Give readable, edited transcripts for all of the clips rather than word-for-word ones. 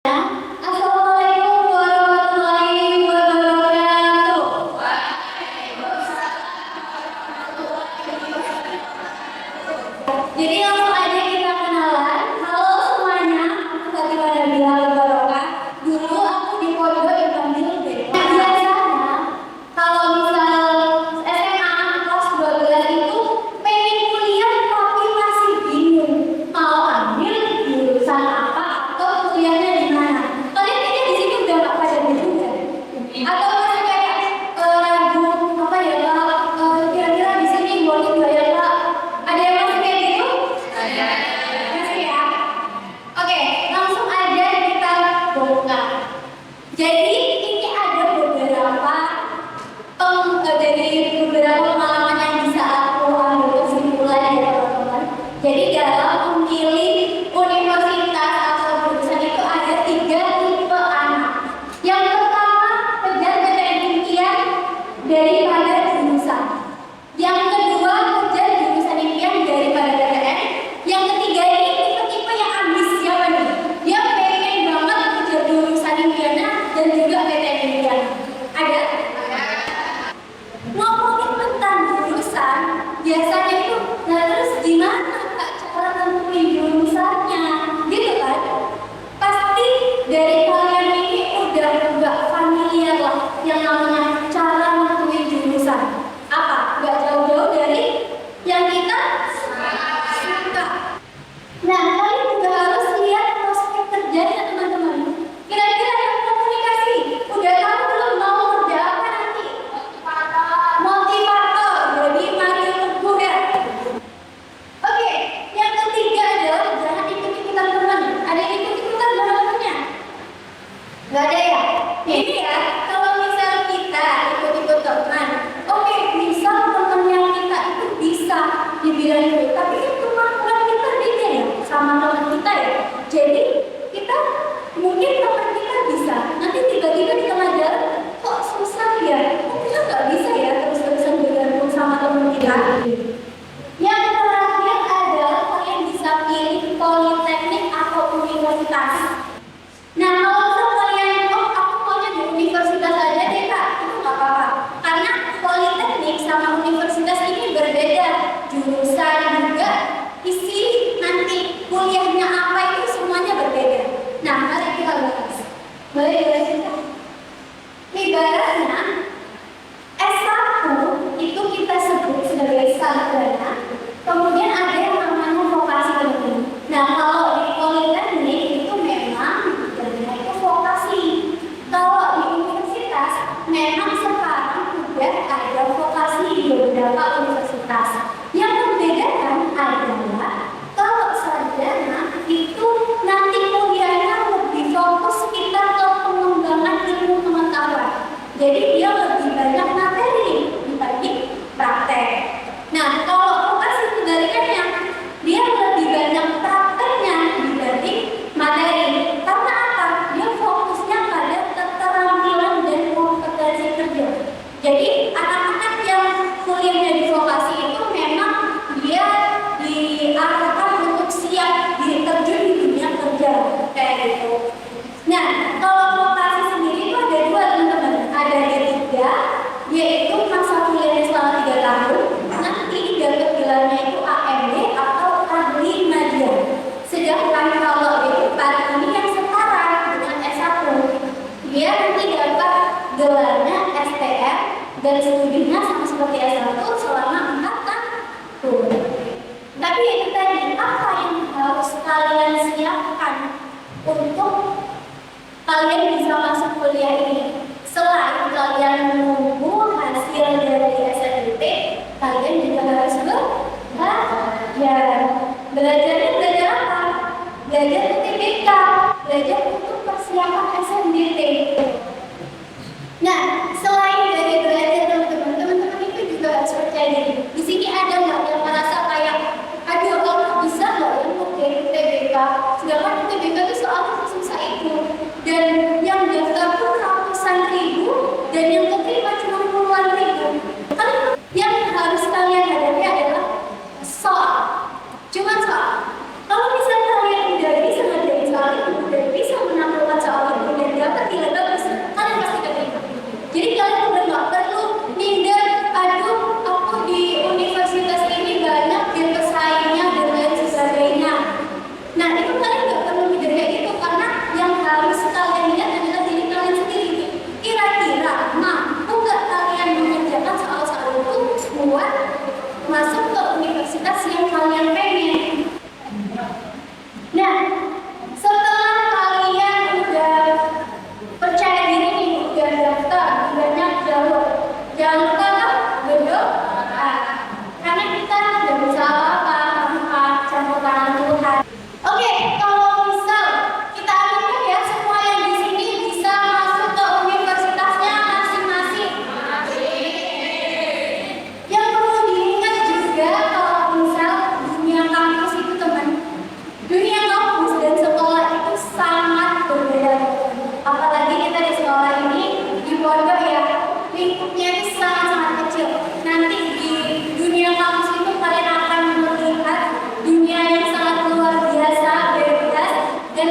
Assalamualaikum warahmatullahi wabarakatuh. Jadi langsung aja kita kenalan. Halo semuanya, aku Fatimah Nabila Barokah. Dulu aku di pondok dipanggil Dede. Biasanya kalau misal SMA kelas 12 itu pengen kuliah tapi masih bingung mau ambil jurusan apa atau kuliahnya di mana. Kalian kayaknya di sini udah nggak pada bingung kan? Atau masih kayak ragu apa ya Kak? Kira-kira di sini boleh nggak ya Kak? Ada yang masih kayak gitu? Ada. Masih ya? Oke, langsung aja kita buka. Jadi ini ada beberapa dari beberapa pengalaman yang bisa aku ambil kesimpulan ya teman-teman. Jadi dalam memilih universitas atau jurusan itu ada 3 tipe anak. Yang pertama, kejar PTN impian daripada jurusan. Yang kedua, kejar jurusan impian daripada PTN. Yang ketiga ini tipe-tipe yang ambis. Siapa nih? Dia pengen banget kejar jurusan impiannya dan juga PTN impian. Ada? Ngomongin tentang jurusan, biasanya itu, nah terus gimana Kak cara nentuin jurusannya, gitu kan? Pasti dari kalian ini udah nggak familiar lah yang namanya cara nentuin jurusan. Apa? Nggak jauh-jauh dari yang kita suka. Nah, kalian juga harus lihat prospek kerjanya teman-teman. Kira-kira yang komunikasi, udah tahu belum mau kerja apa nanti? Motivator, jadi Mario Teguh ya. Oke, yang ketiga adalah jangan ikut-ikutan teman. Ada yang ikut-ikutan teman-temannya? Gak ada ya? Ini ya, kalau misal kita ikut-ikut teman, oke, misal temannya kita itu bisa dibilang itu, tapi kan kemampuan kita beda ya sama teman kita ya. Jadi kita mungkin teman kita bisa, nanti tiba-tiba di tengah jalan kok susah ya, kok kita nggak bisa ya terus-terusan bergantung sama teman kita. Yang terakhir adalah kalian bisa pilih politeknik atau universitas. Nah, kalau misal kalian, oh aku maunya di universitas aja deh Kak, itu nggak apa-apa. Karena politeknik sama universitas ini berbeda. Jurusan juga, isi nanti kuliahnya apa itu semuanya berbeda. Nah, mari kita bahas. Boleh kita? Ibaratnya S1 itu kita sebut sebagai sarjana, kemudian ada yang namanya vokasi teman-teman. Nah, kalau di politeknik itu memang sarjana itu vokasi. Kalau di universitas memang sekarang sudah ada vokasi di beberapa universitas. Yang membedakan adalah kalau sarjana itu nanti kuliahnya lebih fokus kita ke pengembangan ilmu pengetahuan. Jadi dia lebih banyak materi dibanding praktek. Nah, kalau vokasi kebalikannya, dia lebih banyak prakteknya dibanding materi. Karena apa? Dia fokusnya pada keterampilan dan kompetensi kerja. Jadi anak-anak yang kuliahnya di vokasi itu memang dia diarahkan untuk siap diterjun di dunia kerja kayak gitu. Nah, kalau vokasi sendiri itu ada 2 teman-teman. Ada D3, yaitu masa kuliahnya selama 3 tahun. Nanti dapat gelarnya itu AMD atau ahli media. Sedangkan kalau D4 ini yang setara dengan S1, dia nanti dapat gelarnya STM dan studinya sama seperti S1 selama 4 tahun. Tapi itu tadi, apa yang harus kalian siapkan untuk kalian bisa masuk kuliah ini? Selain kalian menunggu hasil dari SNMPTN, kalian juga harus belajar. Belajarnya belajar apa? Belajar UTBK, belajar untuk persiapan SNMPTN. Nah, selain dari belajar teman-teman itu juga harus percaya diri. Di sini ada nggak yang merasa kayak, aduh kalau bisa nggak ya untuk dari UTBK? Sedangkan UTBK itu soalnya susah itu, dan yang daftar pun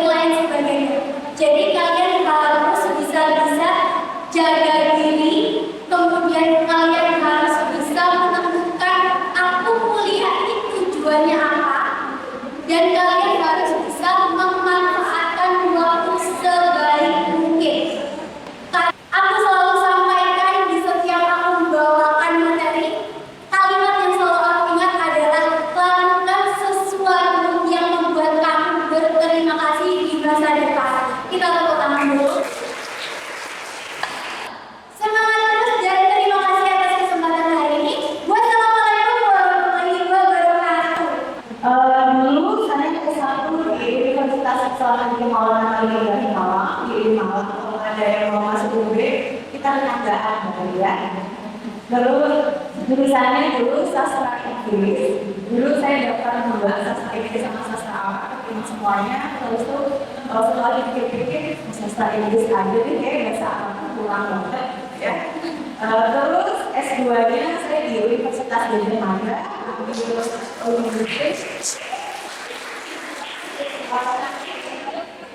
lain sebagainya. Jadi kalian harus bisa-bisa jaga diri, kemudian kalian harus bisa menemukan aku kuliah ini tujuannya apa, dan kalian harus bisa memanfaatkan waktu sebaik mungkin. Aku selalu sampaikan di setiap aku membawakan materi, kalimat yang selalu aku ingat adalah lakukan sesuatu yang membuat kamu berterima kasih di masa depan. Kita tepuk tangan dulu. Semangat terus dan terima kasih atas kesempatan hari ini. Wassalamualaikum warahmatullahi wabarakatuh. Dulu saya S1 di Universitas Islam di Maulana Ali dari Malang, di Malang. Kalau ada yang mau masuk UB, kita pengadaan ya. Lalu jurusannya dulu sastra Inggris. Dulu saya daftar membahas sastra Inggris sama sastra Arab, ini semuanya. Terus itu setelah dipikir-pikir sastra Inggris aja nih, kayak bahasa Arab kurang banget ya. Terus S2-nya saya di Universitas Gajah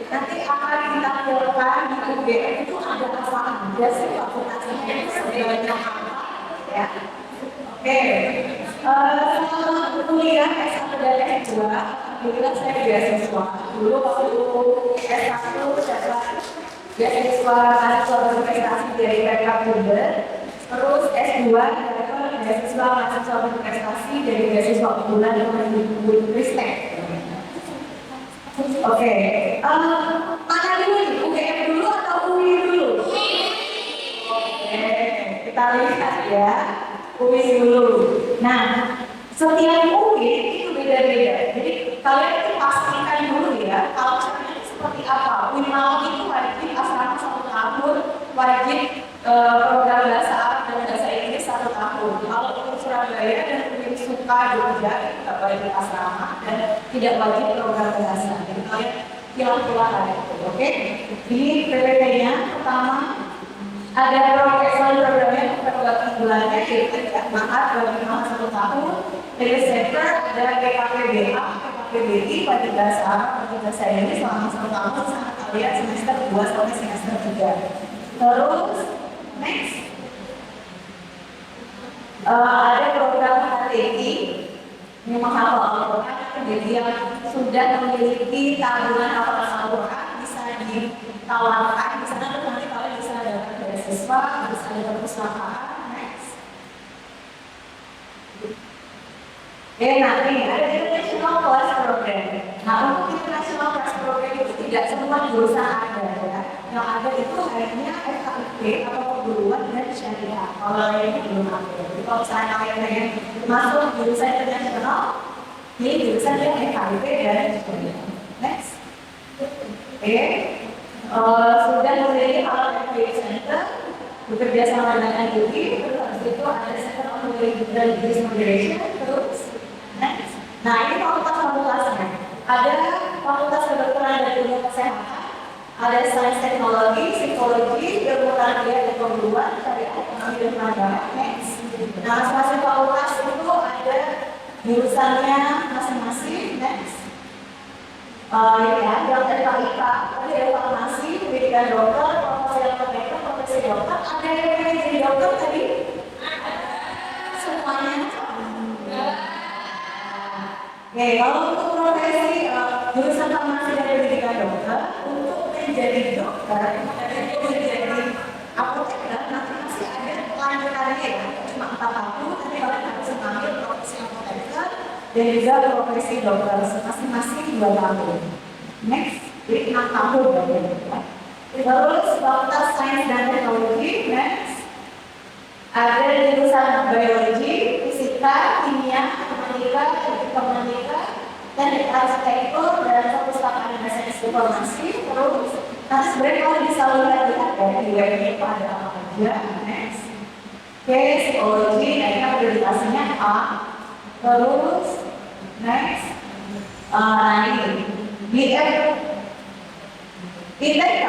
nanti akan kita keluarkan di UGM itu ada apa aja sih fakultasnya sebenarnya apa ya. Oke, selama kuliah S1 dan S2 alhamdulillah saya beasiswa. Dulu waktu S1 dapat beasiswa mahasiswa berprestasi dari PK Bunda, terus S2 dapat beasiswa mahasiswa berprestasi dari beasiswa unggulan Kemendikbudristek. Oke, mana dulu nih? UGM dulu atau UI dulu? Oke, kita lihat ya, UI dulu. Nah, setiap UI itu beda-beda. Jadi kalian itu pastikan dulu ya, kalau caranya seperti apa. UI Malang itu wajib asrama 1 tahun, wajib program bahasa Arab dan bahasa Inggris 1 tahun. Kalau untuk Surabaya dan UI Suka Jogja itu tidak wajib asrama dan tidak wajib program bahasa. Jadi kalian pilih-pilih aja, oke? Di PPT-nya pertama ada programnya perbuatan bulannya yaitu Mahat bagi mahasiswa 1 tahun. Dari September ada PKPBA, PKPBI wajib bahasa Arab, wajib bahasa Inggris selama 1 tahun sama kalian semester 2 sampai semester 3. Terus next ada program HTI yang menghafal Al-Quran. Jadi yang sudah memiliki tabungan hafalan Al-Quran bisa ditawarkan di sana, terus nanti kalian bisa dapat beasiswa, bisa dapat perpustakaan. Next. Nanti ada International Class Program. Nah, untuk International Class Program itu tidak semua jurusan ada ya. Yang ada itu hanya FKIP atau perguruan dan syariah. Kalau lainnya belum ada. Jadi kalau misalnya kalian pengen masuk jurusan internasional, ini jurusan yang FKIP dan syariah. Next. Sudah memiliki alat FKIP Center, bekerja sama dengan UI, terus habis itu ada Center of Religious Moderation, terus next. Nah, ini fakultas-fakultasnya. Ada Fakultas Kedokteran dan Ilmu Kesehatan, ada Sains Teknologi, Psikologi, Ilmu Tarbiyah dan Pengguruan, Syariah, Ekonomi dan Peradaban. Next. Nah, masing-masing fakultas itu ada jurusannya masing-masing. Next. Yang dari FKIK, tadi ada farmasi, pendidikan dokter, profesi apoteker, profesi dokter. Ada yang pengen jadi dokter tadi? Semuanya. Oke, kalau untuk profesi jurusan farmasi dan pendidikan dokter, untuk menjadi dokter, untuk menjadi apoteker, nanti masih ada lanjutannya ya, cuma 4 tahun, tapi kalian harus mengambil profesi apoteker dan juga profesi dokter masing-masing 2 tahun. Next, jadi 6 tahun ya. Terus Fakultas Sains dan Teknologi, next. Ada jurusan biologi, fisika, kimia, matematika, dan arsitektur dan perpustakaan dan sains informasi. Terus nanti sebenarnya kalau bisa lihat ya di webnya itu ada apa aja. Next. Oke, psikologi, ini akreditasinya A. Terus next. Ini di ITK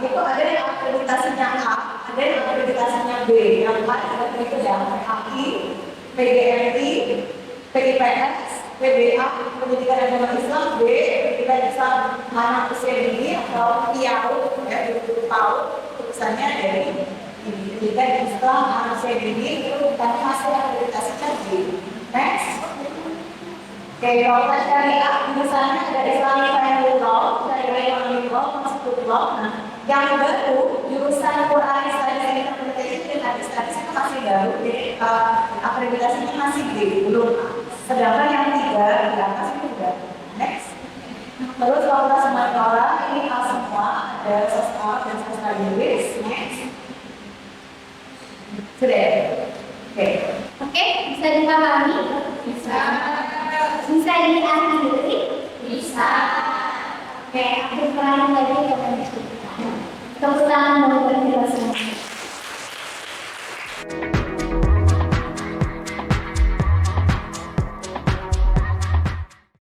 itu ada yang akreditasinya A, ada yang akreditasinya B. Yang A itu yang PAI, PGRI, PIPS, PBA, Pendidikan Agama Islam, B, kita bisa anak usia dini atau PIAU ya 20 tahun tulisannya dari ini kita bisa anak usia dini itu bukan hasil akreditasinya di next. Oke, kalau kita cari jurusannya ada Islamic Family Law, dari Economic Law, Constitutional Law. Nah, yang baru jurusan Quran Studies and Interpretation dan Hadis Studies itu masih baru, jadi akreditasinya masih belum. Sedangkan yang tiga di atas itu udah next. Terus fakultas Semarang ini semua ada sastra dan sastra Inggris. Next. Sudah. Oke. Oke, bisa dipahami? Bisa. Bisa diakhiri? Bisa. Oke, aku sekarang lagi akan cerita. Tepuk tangan dulu bagi kita semua.